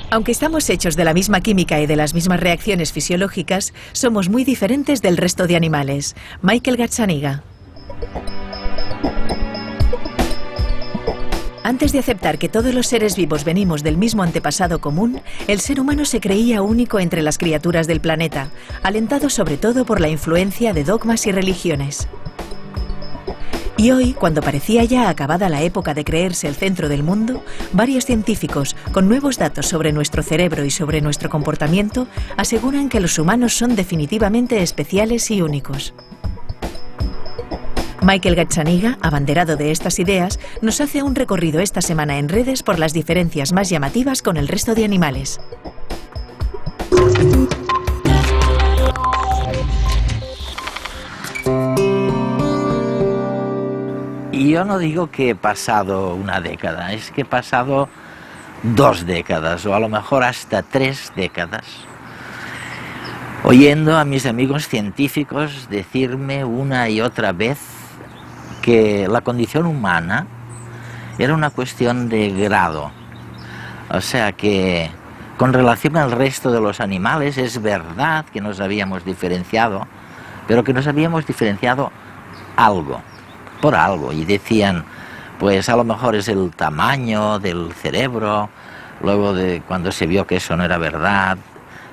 Aunque estamos hechos de la misma química y de las mismas reacciones fisiológicas, somos muy diferentes del resto de animales. Michael Gazzaniga. Antes de aceptar que todos los seres vivos venimos del mismo antepasado común, el ser humano se creía único entre las criaturas del planeta, alentado sobre todo por la influencia de dogmas y religiones. Y hoy, cuando parecía ya acabada la época de creerse el centro del mundo, varios científicos, con nuevos datos sobre nuestro cerebro y sobre nuestro comportamiento, aseguran que los humanos son definitivamente especiales y únicos. Michael Gazzaniga, abanderado de estas ideas, nos hace un recorrido esta semana en redes por las diferencias más llamativas con el resto de animales. Y yo no digo que he pasado una década, es que he pasado 2 décadas o a lo mejor hasta 3 décadas oyendo a mis amigos científicos decirme una y otra vez que la condición humana era una cuestión de grado. O sea que con relación al resto de los animales es verdad que nos habíamos diferenciado, pero que nos habíamos diferenciado por algo, y decían, pues a lo mejor es el tamaño del cerebro. Luego, cuando se vio que eso no era verdad,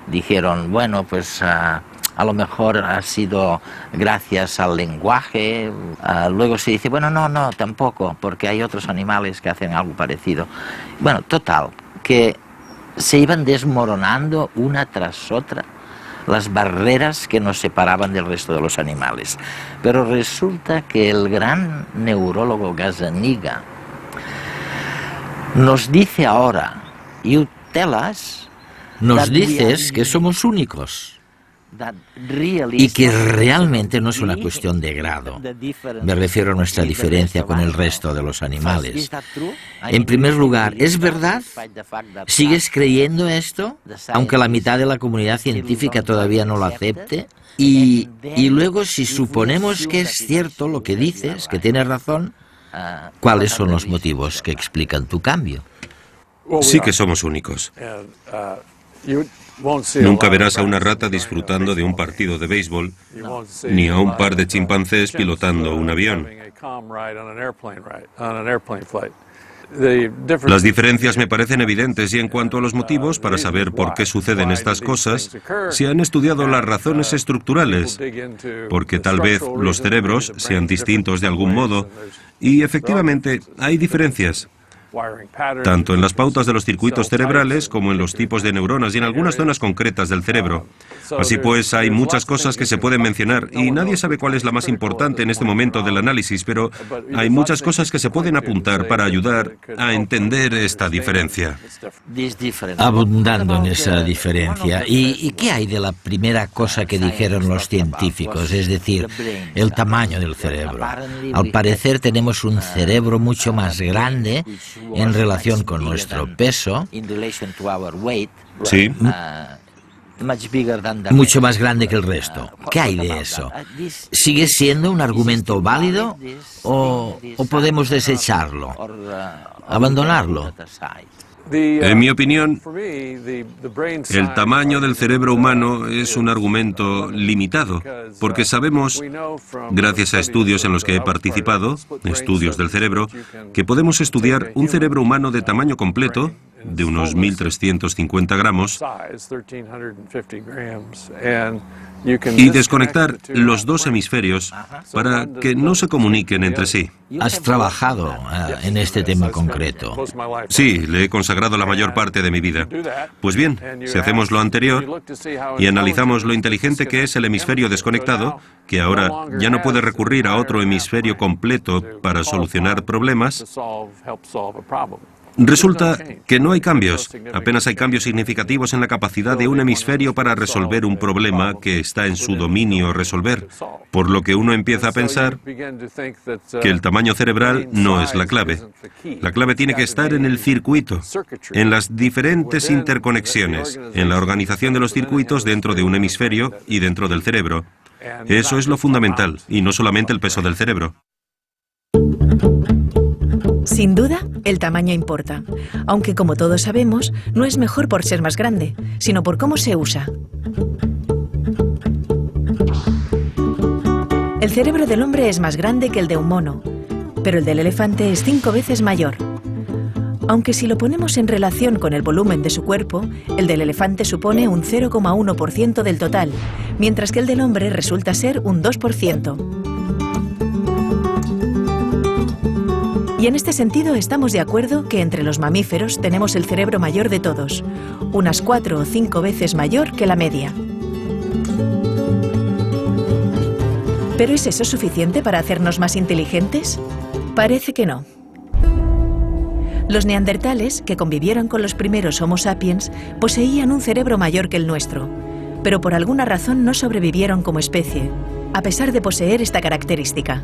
dijeron, bueno, pues a lo mejor ha sido gracias al lenguaje. Luego se dice, bueno, no, tampoco, porque hay otros animales que hacen algo parecido. Bueno, total, que se iban desmoronando una tras otra las barreras que nos separaban del resto de los animales. Pero resulta que el gran neurólogo Gazzaniga nos dice ahora, nos dices que somos únicos y que realmente no es una cuestión de grado. Me refiero a nuestra diferencia con el resto de los animales. En primer lugar, ¿es verdad? ¿Sigues creyendo esto? Aunque la mitad de la comunidad científica todavía no lo acepte. Y luego, si suponemos que es cierto lo que dices, que tienes razón, ¿cuáles son los motivos que explican tu cambio? Sí que somos únicos. Nunca verás a una rata disfrutando de un partido de béisbol, ni a un par de chimpancés pilotando un avión. Las diferencias me parecen evidentes, y en cuanto a los motivos para saber por qué suceden estas cosas, se han estudiado las razones estructurales, porque tal vez los cerebros sean distintos de algún modo, y efectivamente hay diferencias, tanto en las pautas de los circuitos cerebrales como en los tipos de neuronas y en algunas zonas concretas del cerebro. Así pues, hay muchas cosas que se pueden mencionar y nadie sabe cuál es la más importante en este momento del análisis, pero hay muchas cosas que se pueden apuntar para ayudar a entender esta diferencia. Abundando en esa diferencia, ¿y qué hay de la primera cosa que dijeron los científicos? Es decir, el tamaño del cerebro. Al parecer tenemos un cerebro mucho más grande en relación con nuestro peso. Sí. Mucho más grande que el resto. ¿Qué hay de eso? ¿Sigue siendo un argumento válido o podemos desecharlo, abandonarlo? En mi opinión, el tamaño del cerebro humano es un argumento limitado, porque sabemos, gracias a estudios en los que he participado, estudios del cerebro, que podemos estudiar un cerebro humano de tamaño completo, de unos 1.350 gramos, y desconectar los 2 hemisferios para que no se comuniquen entre sí. ¿Has trabajado en este tema concreto? Sí, le he consagrado la mayor parte de mi vida. Pues bien, si hacemos lo anterior y analizamos lo inteligente que es el hemisferio desconectado, que ahora ya no puede recurrir a otro hemisferio completo para solucionar problemas, resulta que no hay cambios, apenas hay cambios significativos en la capacidad de un hemisferio para resolver un problema que está en su dominio resolver, por lo que uno empieza a pensar que el tamaño cerebral no es la clave. La clave tiene que estar en el circuito, en las diferentes interconexiones, en la organización de los circuitos dentro de un hemisferio y dentro del cerebro. Eso es lo fundamental, y no solamente el peso del cerebro. Sin duda, el tamaño importa, aunque como todos sabemos, no es mejor por ser más grande, sino por cómo se usa. El cerebro del hombre es más grande que el de un mono, pero el del elefante es 5 veces mayor. Aunque si lo ponemos en relación con el volumen de su cuerpo, el del elefante supone un 0,1% del total, mientras que el del hombre resulta ser un 2%. Y en este sentido estamos de acuerdo que entre los mamíferos tenemos el cerebro mayor de todos, unas 4 o 5 veces mayor que la media. ¿Pero es eso suficiente para hacernos más inteligentes? Parece que no. Los neandertales, que convivieron con los primeros Homo sapiens, poseían un cerebro mayor que el nuestro, pero por alguna razón no sobrevivieron como especie, a pesar de poseer esta característica.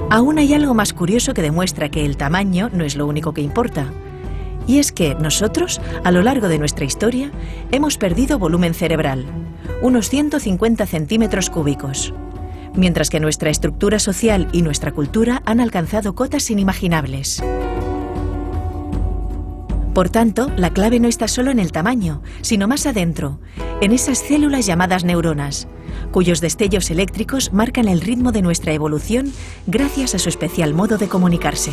Aún hay algo más curioso que demuestra que el tamaño no es lo único que importa. Y es que nosotros, a lo largo de nuestra historia, hemos perdido volumen cerebral, unos 150 centímetros cúbicos, mientras que nuestra estructura social y nuestra cultura han alcanzado cotas inimaginables. Por tanto, la clave no está solo en el tamaño, sino más adentro, en esas células llamadas neuronas, cuyos destellos eléctricos marcan el ritmo de nuestra evolución gracias a su especial modo de comunicarse.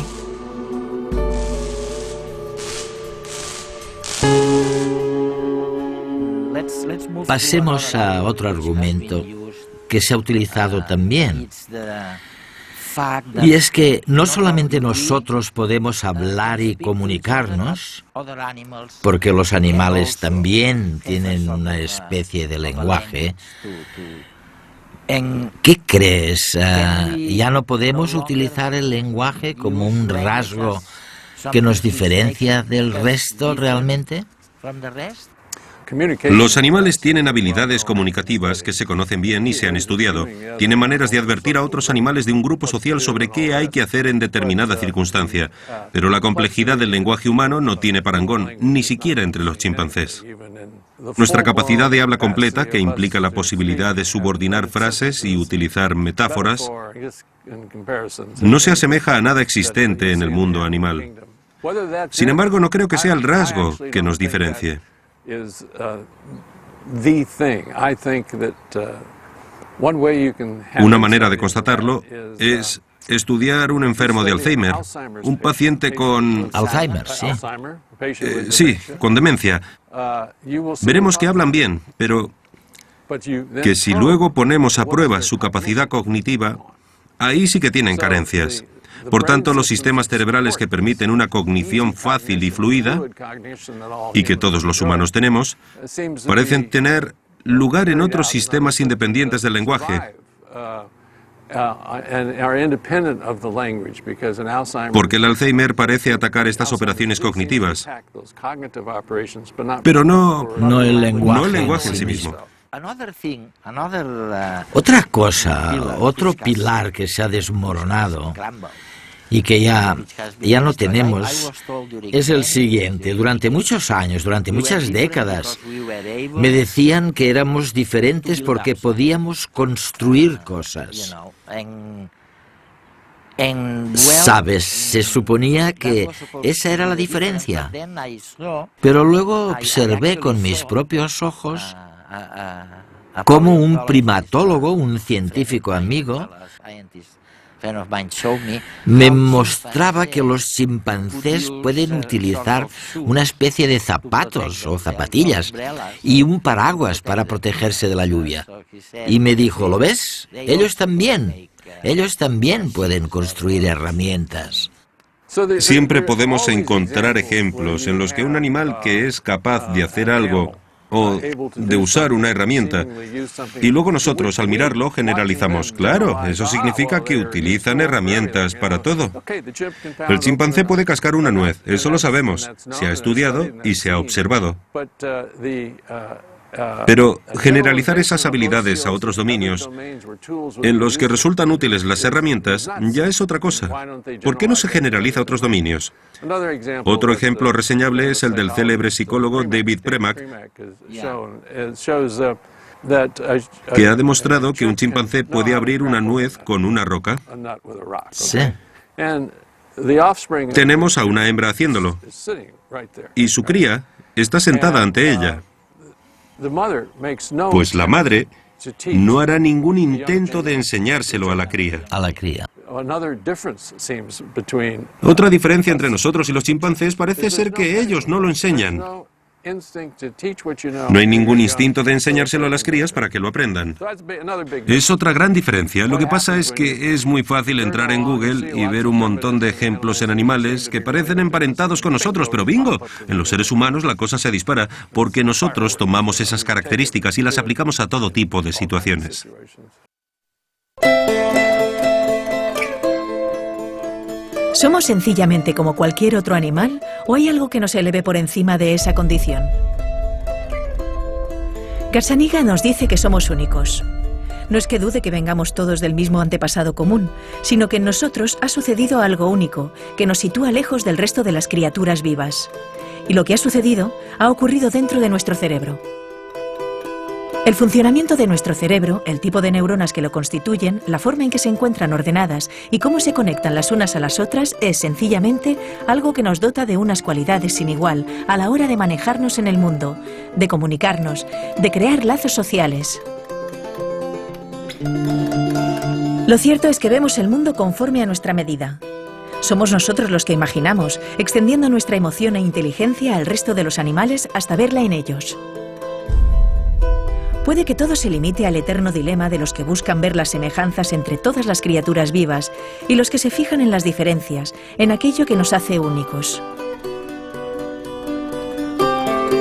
Pasemos a otro argumento que se ha utilizado también. Y es que no solamente nosotros podemos hablar y comunicarnos, porque los animales también tienen una especie de lenguaje. ¿Qué crees? ¿Ya no podemos utilizar el lenguaje como un rasgo que nos diferencia del resto realmente? Los animales tienen habilidades comunicativas que se conocen bien y se han estudiado. Tienen maneras de advertir a otros animales de un grupo social sobre qué hay que hacer en determinada circunstancia. Pero la complejidad del lenguaje humano no tiene parangón, ni siquiera entre los chimpancés. Nuestra capacidad de habla completa, que implica la posibilidad de subordinar frases y utilizar metáforas, no se asemeja a nada existente en el mundo animal. Sin embargo, no creo que sea el rasgo que nos diferencie. Una manera de constatarlo es estudiar un enfermo de Alzheimer, un paciente con... Alzheimer, sí. Sí, con demencia. Veremos que hablan bien, pero que si luego ponemos a prueba su capacidad cognitiva, ahí sí que tienen carencias. Por tanto, los sistemas cerebrales que permiten una cognición fácil y fluida, y que todos los humanos tenemos, parecen tener lugar en otros sistemas independientes del lenguaje. Porque el Alzheimer parece atacar estas operaciones cognitivas, pero no el lenguaje en sí mismo. Otra cosa, otro pilar que se ha desmoronado y que ya no tenemos, es el siguiente. Durante muchos años, durante muchas décadas, me decían que éramos diferentes porque podíamos construir cosas. ¿Sabes? Se suponía que esa era la diferencia. Pero luego observé con mis propios ojos cómo un primatólogo, un científico amigo, me mostraba que los chimpancés pueden utilizar una especie de zapatos o zapatillas y un paraguas para protegerse de la lluvia. Y me dijo, ¿lo ves? Ellos también pueden construir herramientas. Siempre podemos encontrar ejemplos en los que un animal que es capaz de hacer algo o de usar una herramienta, y luego nosotros al mirarlo generalizamos. Claro, eso significa que utilizan herramientas para todo. El chimpancé puede cascar una nuez, eso lo sabemos, se ha estudiado y se ha observado. Pero generalizar esas habilidades a otros dominios, en los que resultan útiles las herramientas, ya es otra cosa. ¿Por qué no se generaliza a otros dominios? Otro ejemplo reseñable es el del célebre psicólogo David Premack, que ha demostrado que un chimpancé puede abrir una nuez con una roca. Sí. Tenemos a una hembra haciéndolo, y su cría está sentada ante ella. Pues la madre no hará ningún intento de enseñárselo a la cría. A la cría. Otra diferencia entre nosotros y los chimpancés parece ser que ellos no lo enseñan. No hay ningún instinto de enseñárselo a las crías para que lo aprendan. Es otra gran diferencia. Lo que pasa es que es muy fácil entrar en Google y ver un montón de ejemplos en animales que parecen emparentados con nosotros, pero bingo, en los seres humanos la cosa se dispara porque nosotros tomamos esas características y las aplicamos a todo tipo de situaciones. ¿Somos sencillamente como cualquier otro animal o hay algo que nos eleve por encima de esa condición? Gazzaniga nos dice que somos únicos. No es que dude que vengamos todos del mismo antepasado común, sino que en nosotros ha sucedido algo único, que nos sitúa lejos del resto de las criaturas vivas. Y lo que ha sucedido ha ocurrido dentro de nuestro cerebro. El funcionamiento de nuestro cerebro, el tipo de neuronas que lo constituyen, la forma en que se encuentran ordenadas y cómo se conectan las unas a las otras es sencillamente algo que nos dota de unas cualidades sin igual a la hora de manejarnos en el mundo, de comunicarnos, de crear lazos sociales. Lo cierto es que vemos el mundo conforme a nuestra medida. Somos nosotros los que imaginamos, extendiendo nuestra emoción e inteligencia al resto de los animales hasta verla en ellos. Puede que todo se limite al eterno dilema de los que buscan ver las semejanzas entre todas las criaturas vivas y los que se fijan en las diferencias, en aquello que nos hace únicos.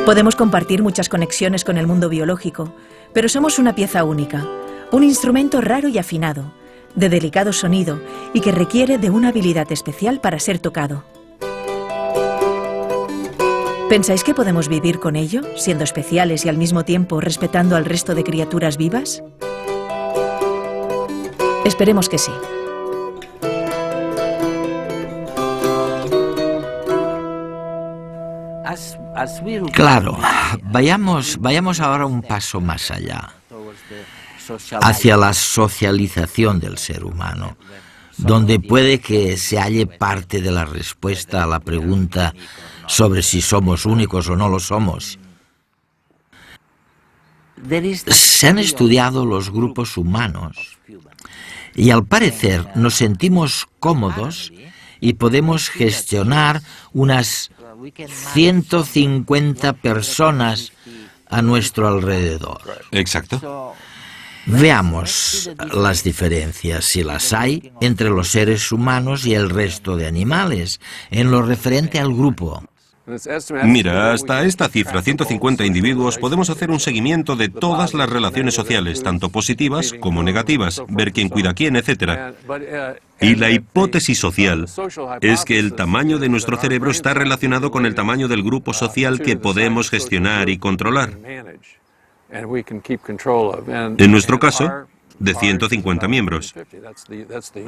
Podemos compartir muchas conexiones con el mundo biológico, pero somos una pieza única, un instrumento raro y afinado, de delicado sonido y que requiere de una habilidad especial para ser tocado. ¿Pensáis que podemos vivir con ello, siendo especiales y al mismo tiempo respetando al resto de criaturas vivas? Esperemos que sí. Claro, vayamos ahora un paso más allá, hacia la socialización del ser humano, donde puede que se halle parte de la respuesta a la pregunta sobre si somos únicos o no lo somos. Se han estudiado los grupos humanos y al parecer nos sentimos cómodos y podemos gestionar unas 150 personas a nuestro alrededor. Exacto. Veamos las diferencias, si las hay, entre los seres humanos y el resto de animales, en lo referente al grupo. Mira, hasta esta cifra, 150 individuos, podemos hacer un seguimiento de todas las relaciones sociales, tanto positivas como negativas, ver quién cuida a quién, etc. Y la hipótesis social es que el tamaño de nuestro cerebro está relacionado con el tamaño del grupo social que podemos gestionar y controlar. En nuestro caso, de 150 miembros.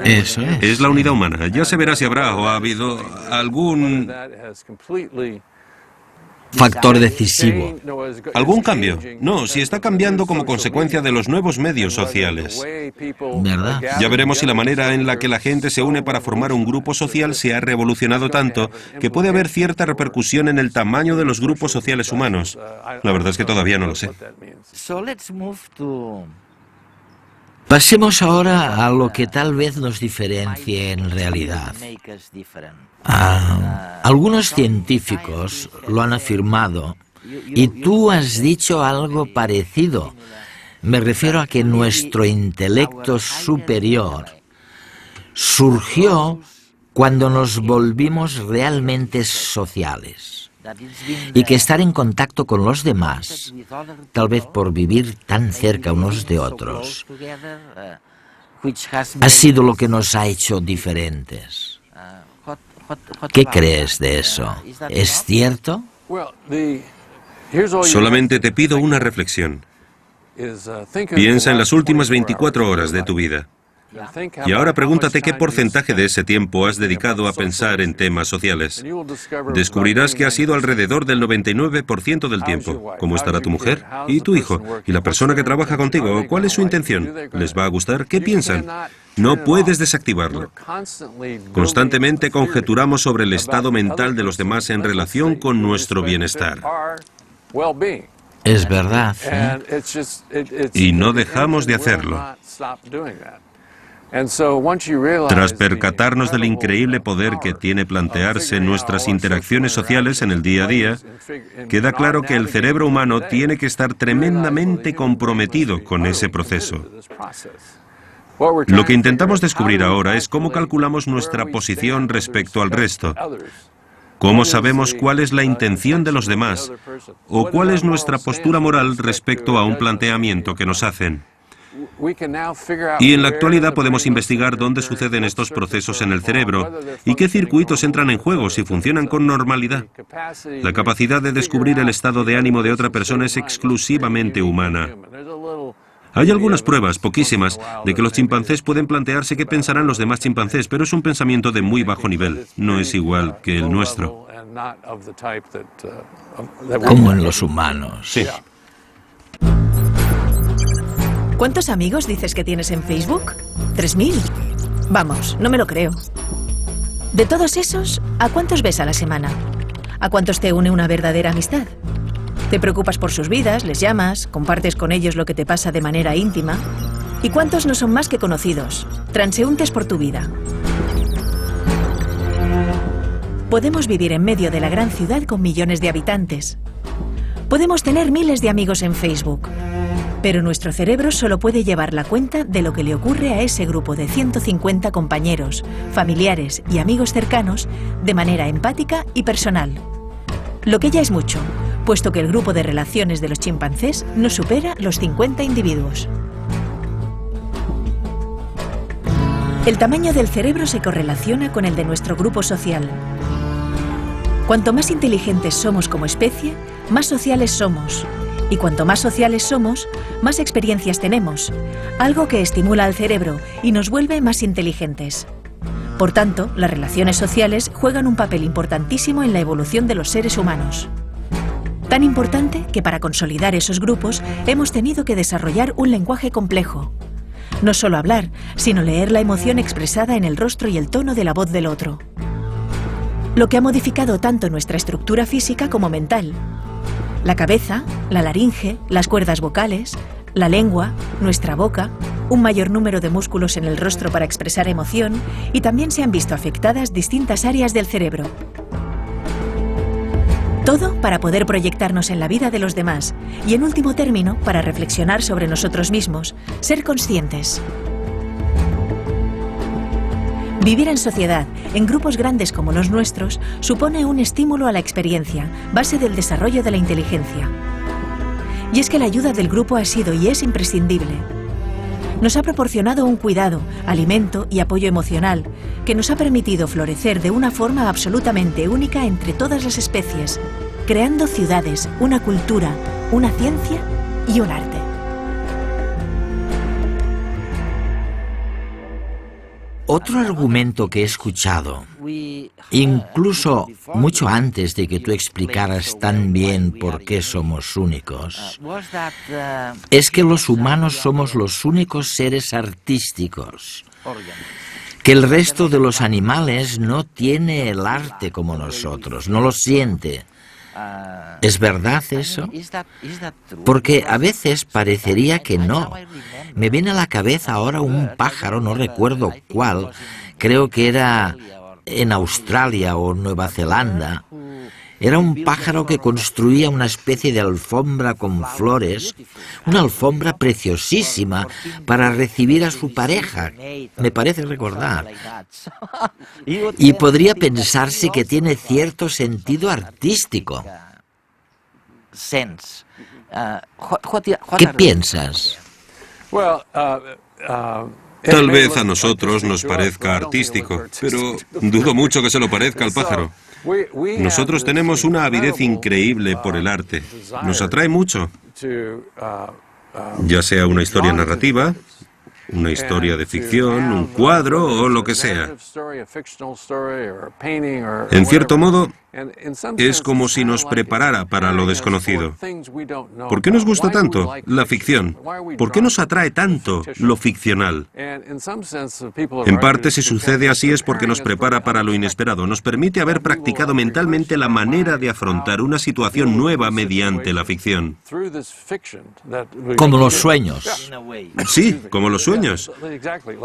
Eso es. Es la unidad humana. Ya se verá si habrá o ha habido algún factor decisivo. ¿Algún cambio? No, si está cambiando como consecuencia de los nuevos medios sociales. ¿Verdad? Ya veremos si la manera en la que la gente se une para formar un grupo social se ha revolucionado tanto que puede haber cierta repercusión en el tamaño de los grupos sociales humanos. La verdad es que todavía no lo sé. Pasemos ahora a lo que tal vez nos diferencie en realidad. Algunos científicos lo han afirmado y tú has dicho algo parecido. Me refiero a que nuestro intelecto superior surgió cuando nos volvimos realmente sociales. Y que estar en contacto con los demás, tal vez por vivir tan cerca unos de otros, ha sido lo que nos ha hecho diferentes. ¿Qué crees de eso? ¿Es cierto? Solamente te pido una reflexión. Piensa en las últimas 24 horas de tu vida. Y ahora pregúntate qué porcentaje de ese tiempo has dedicado a pensar en temas sociales. Descubrirás que ha sido alrededor del 99% del tiempo. ¿Cómo estará tu mujer? ¿Y tu hijo? ¿Y la persona que trabaja contigo? ¿Cuál es su intención? ¿Les va a gustar? ¿Qué piensan? No puedes desactivarlo. Constantemente conjeturamos sobre el estado mental de los demás en relación con nuestro bienestar. Es verdad, Y no dejamos de hacerlo. Tras percatarnos del increíble poder que tiene plantearse nuestras interacciones sociales en el día a día, queda claro que el cerebro humano tiene que estar tremendamente comprometido con ese proceso. Lo que intentamos descubrir ahora es cómo calculamos nuestra posición respecto al resto. ¿Cómo sabemos cuál es la intención de los demás? ¿O cuál es nuestra postura moral respecto a un planteamiento que nos hacen? Y en la actualidad podemos investigar dónde suceden estos procesos en el cerebro y qué circuitos entran en juego si funcionan con normalidad. La capacidad de descubrir el estado de ánimo de otra persona es exclusivamente humana. Hay algunas pruebas, poquísimas, de que los chimpancés pueden plantearse qué pensarán los demás chimpancés, pero es un pensamiento de muy bajo nivel, no es igual que el nuestro. como en los humanos. Sí. ¿Cuántos amigos dices que tienes en Facebook? 3.000. Vamos, no me lo creo. De todos esos, ¿a cuántos ves a la semana? ¿A cuántos te une una verdadera amistad? ¿Te preocupas por sus vidas, les llamas, compartes con ellos lo que te pasa de manera íntima? ¿Y cuántos no son más que conocidos, transeúntes por tu vida? Podemos vivir en medio de la gran ciudad con millones de habitantes. Podemos tener miles de amigos en Facebook. Pero nuestro cerebro solo puede llevar la cuenta de lo que le ocurre a ese grupo de 150 compañeros, familiares y amigos cercanos de manera empática y personal. Lo que ya es mucho, puesto que el grupo de relaciones de los chimpancés no supera los 50 individuos. El tamaño del cerebro se correlaciona con el de nuestro grupo social. Cuanto más inteligentes somos como especie, más sociales somos. Y cuanto más sociales somos, más experiencias tenemos, algo que estimula al cerebro y nos vuelve más inteligentes. Por tanto, las relaciones sociales juegan un papel importantísimo en la evolución de los seres humanos. Tan importante que para consolidar esos grupos hemos tenido que desarrollar un lenguaje complejo. No solo hablar, sino leer la emoción expresada en el rostro y el tono de la voz del otro. Lo que ha modificado tanto nuestra estructura física como mental. La cabeza, la laringe, las cuerdas vocales, la lengua, nuestra boca, un mayor número de músculos en el rostro para expresar emoción y también se han visto afectadas distintas áreas del cerebro. Todo para poder proyectarnos en la vida de los demás y, en último término, para reflexionar sobre nosotros mismos, ser conscientes. Vivir en sociedad, en grupos grandes como los nuestros, supone un estímulo a la experiencia, base del desarrollo de la inteligencia. Y es que la ayuda del grupo ha sido y es imprescindible. Nos ha proporcionado un cuidado, alimento y apoyo emocional que nos ha permitido florecer de una forma absolutamente única entre todas las especies, creando ciudades, una cultura, una ciencia y un arte. Otro argumento que he escuchado, incluso mucho antes de que tú explicaras tan bien por qué somos únicos, es que los humanos somos los únicos seres artísticos, que el resto de los animales no tiene el arte como nosotros, no lo siente. ¿Es verdad eso? Porque a veces parecería que no. Me viene a la cabeza ahora un pájaro, no recuerdo cuál, creo que era en Australia o Nueva Zelanda. Era un pájaro que construía una especie de alfombra con flores, una alfombra preciosísima para recibir a su pareja, me parece recordar. Y podría pensarse que tiene cierto sentido artístico. ¿Qué piensas? Tal vez a nosotros nos parezca artístico, pero dudo mucho que se lo parezca al pájaro. Nosotros tenemos una avidez increíble por el arte. Nos atrae mucho. Ya sea una historia narrativa, una historia de ficción, un cuadro o lo que sea. En cierto modo, es como si nos preparara para lo desconocido. ¿Por qué nos gusta tanto la ficción? ¿Por qué nos atrae tanto lo ficcional? En parte, si sucede así es porque nos prepara para lo inesperado, nos permite haber practicado mentalmente la manera de afrontar una situación nueva mediante la ficción. Como los sueños. Sí, como los sueños.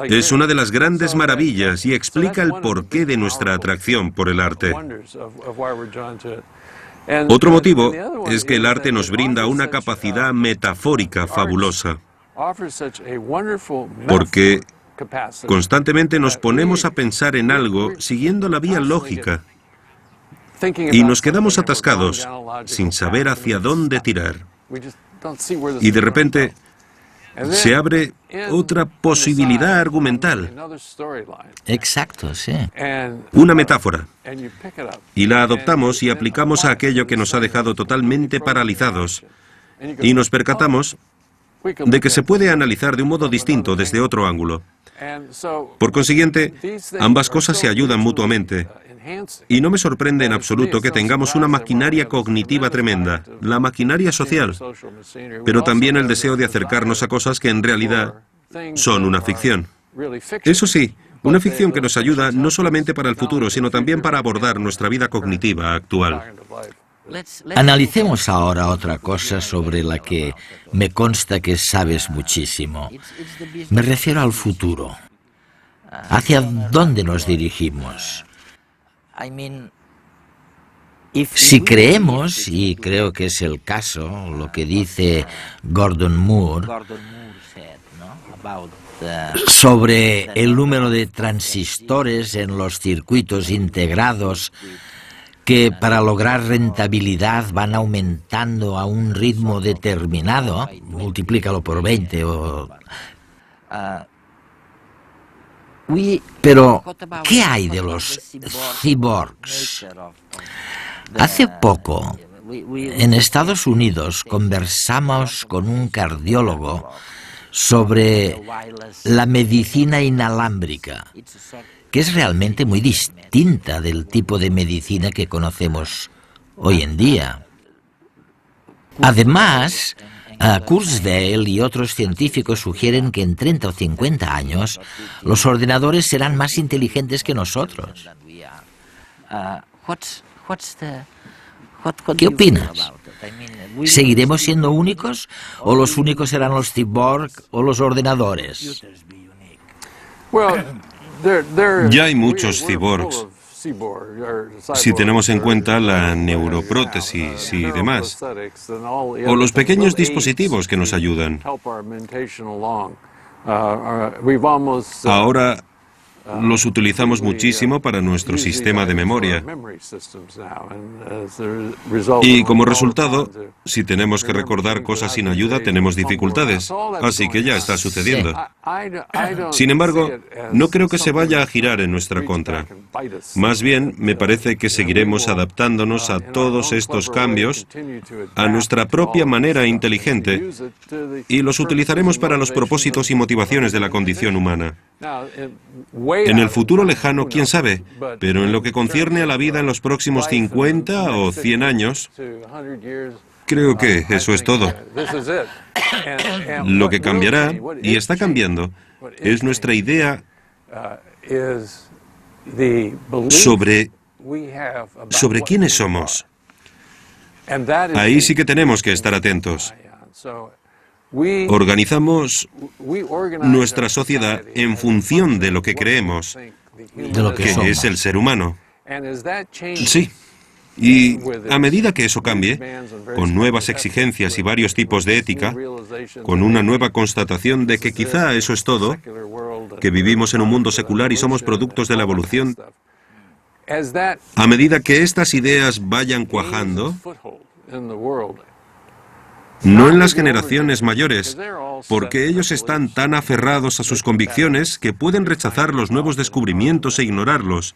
Es una de las grandes maravillas y explica el porqué de nuestra atracción por el arte. Otro motivo es que el arte nos brinda una capacidad metafórica fabulosa, porque constantemente nos ponemos a pensar en algo siguiendo la vía lógica y nos quedamos atascados sin saber hacia dónde tirar. Y de repente se abre otra posibilidad argumental. Exacto, sí. Una metáfora. Y la adoptamos y aplicamos a aquello que nos ha dejado totalmente paralizados. Y nos percatamos de que se puede analizar de un modo distinto desde otro ángulo. Por consiguiente, ambas cosas se ayudan mutuamente. Y no me sorprende en absoluto que tengamos una maquinaria cognitiva tremenda, la maquinaria social, pero también el deseo de acercarnos a cosas que en realidad son una ficción. Eso sí, una ficción que nos ayuda no solamente para el futuro, sino también para abordar nuestra vida cognitiva actual. Analicemos ahora otra cosa sobre la que me consta que sabes muchísimo. Me refiero al futuro. ¿Hacia dónde nos dirigimos? Si creemos, y creo que es el caso, lo que dice Gordon Moore sobre el número de transistores en los circuitos integrados que para lograr rentabilidad van aumentando a un ritmo determinado, multiplícalo por 20 o... Pero, ¿qué hay de los cyborgs? Hace poco, en Estados Unidos, conversamos con un cardiólogo sobre la medicina inalámbrica, que es realmente muy distinta del tipo de medicina que conocemos hoy en día. Además, Kurzweil y otros científicos sugieren que en 30 o 50 años los ordenadores serán más inteligentes que nosotros. ¿Qué opinas? ¿Seguiremos siendo únicos o los únicos serán los cyborg o los ordenadores? Ya hay muchos cyborgs, si tenemos en cuenta la neuroprótesis y demás, o los pequeños dispositivos que nos ayudan. Ahora los utilizamos muchísimo para nuestro sistema de memoria. Y como resultado, si tenemos que recordar cosas sin ayuda, tenemos dificultades. Así que ya está sucediendo. Sin embargo, no creo que se vaya a girar en nuestra contra. Más bien, me parece que seguiremos adaptándonos a todos estos cambios a nuestra propia manera inteligente y los utilizaremos para los propósitos y motivaciones de la condición humana. En el futuro lejano, quién sabe, pero en lo que concierne a la vida en los próximos 50 o 100 años, creo que eso es todo. Lo que cambiará, y está cambiando, es nuestra idea sobre quiénes somos. Ahí sí que tenemos que estar atentos. Organizamos nuestra sociedad en función de lo que creemos, que es el ser humano. Sí. Y a medida que eso cambie, con nuevas exigencias y varios tipos de ética, con una nueva constatación de que quizá eso es todo, que vivimos en un mundo secular y somos productos de la evolución, a medida que estas ideas vayan cuajando, no en las generaciones mayores, porque ellos están tan aferrados a sus convicciones que pueden rechazar los nuevos descubrimientos e ignorarlos.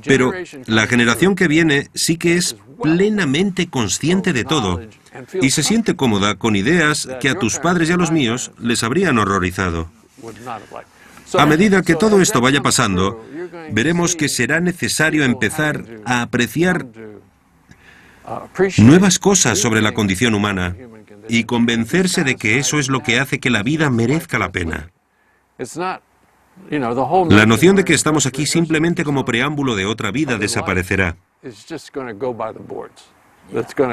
Pero la generación que viene sí que es plenamente consciente de todo y se siente cómoda con ideas que a tus padres y a los míos les habrían horrorizado. A medida que todo esto vaya pasando, veremos que será necesario empezar a apreciar nuevas cosas sobre la condición humana y convencerse de que eso es lo que hace que la vida merezca la pena. La noción de que estamos aquí simplemente como preámbulo de otra vida desaparecerá.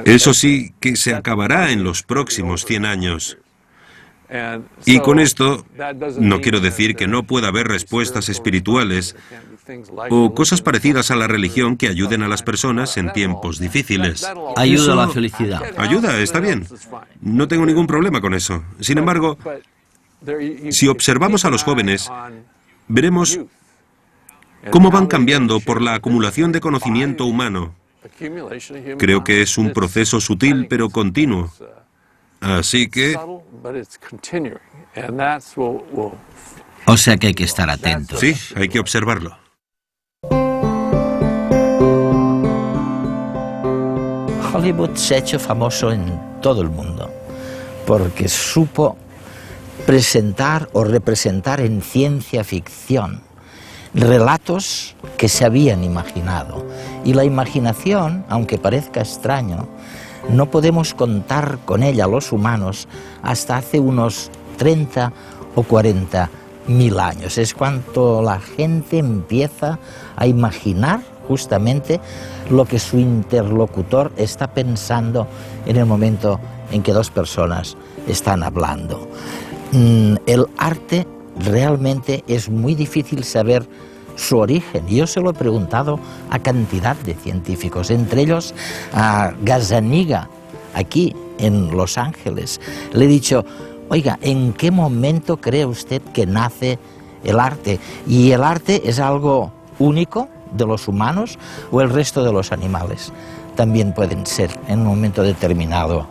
Eso sí que se acabará en los próximos 100 años. Y con esto no quiero decir que no pueda haber respuestas espirituales o cosas parecidas a la religión que ayuden a las personas en tiempos difíciles. Ayuda a la felicidad. Ayuda, está bien. No tengo ningún problema con eso. Sin embargo, si observamos a los jóvenes, veremos cómo van cambiando por la acumulación de conocimiento humano. Creo que es un proceso sutil pero continuo. Así que... O sea que hay que estar atentos. Sí, hay que observarlo. Hollywood se ha hecho famoso en todo el mundo porque supo presentar o representar en ciencia ficción relatos que se habían imaginado. Y la imaginación, aunque parezca extraño, no podemos contar con ella los humanos hasta hace unos 30 o 40 mil años. Es cuando la gente empieza a imaginar justamente lo que su interlocutor está pensando en el momento en que dos personas están hablando. El arte realmente es muy difícil saber su origen. Yo se lo he preguntado a cantidad de científicos, entre ellos a Gazzaniga, aquí en Los Ángeles. Le he dicho, oiga, ¿en qué momento cree usted que nace el arte? ¿Y el arte es algo único de los humanos o el resto de los animales? También pueden ser en un momento determinado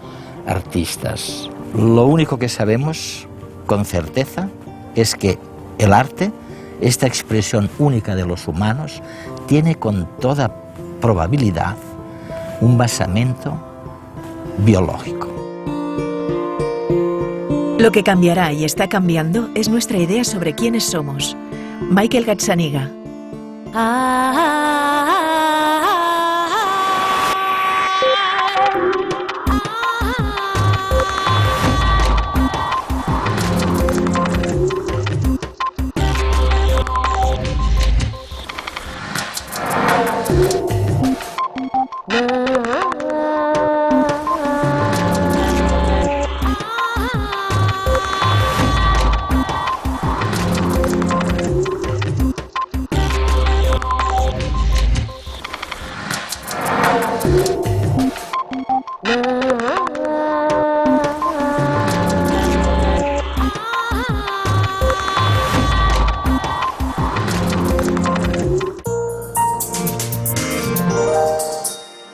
artistas. Lo único que sabemos con certeza es que el arte, esta expresión única de los humanos, tiene con toda probabilidad un basamento biológico. Lo que cambiará y está cambiando es nuestra idea sobre quiénes somos. Michael Gazzaniga.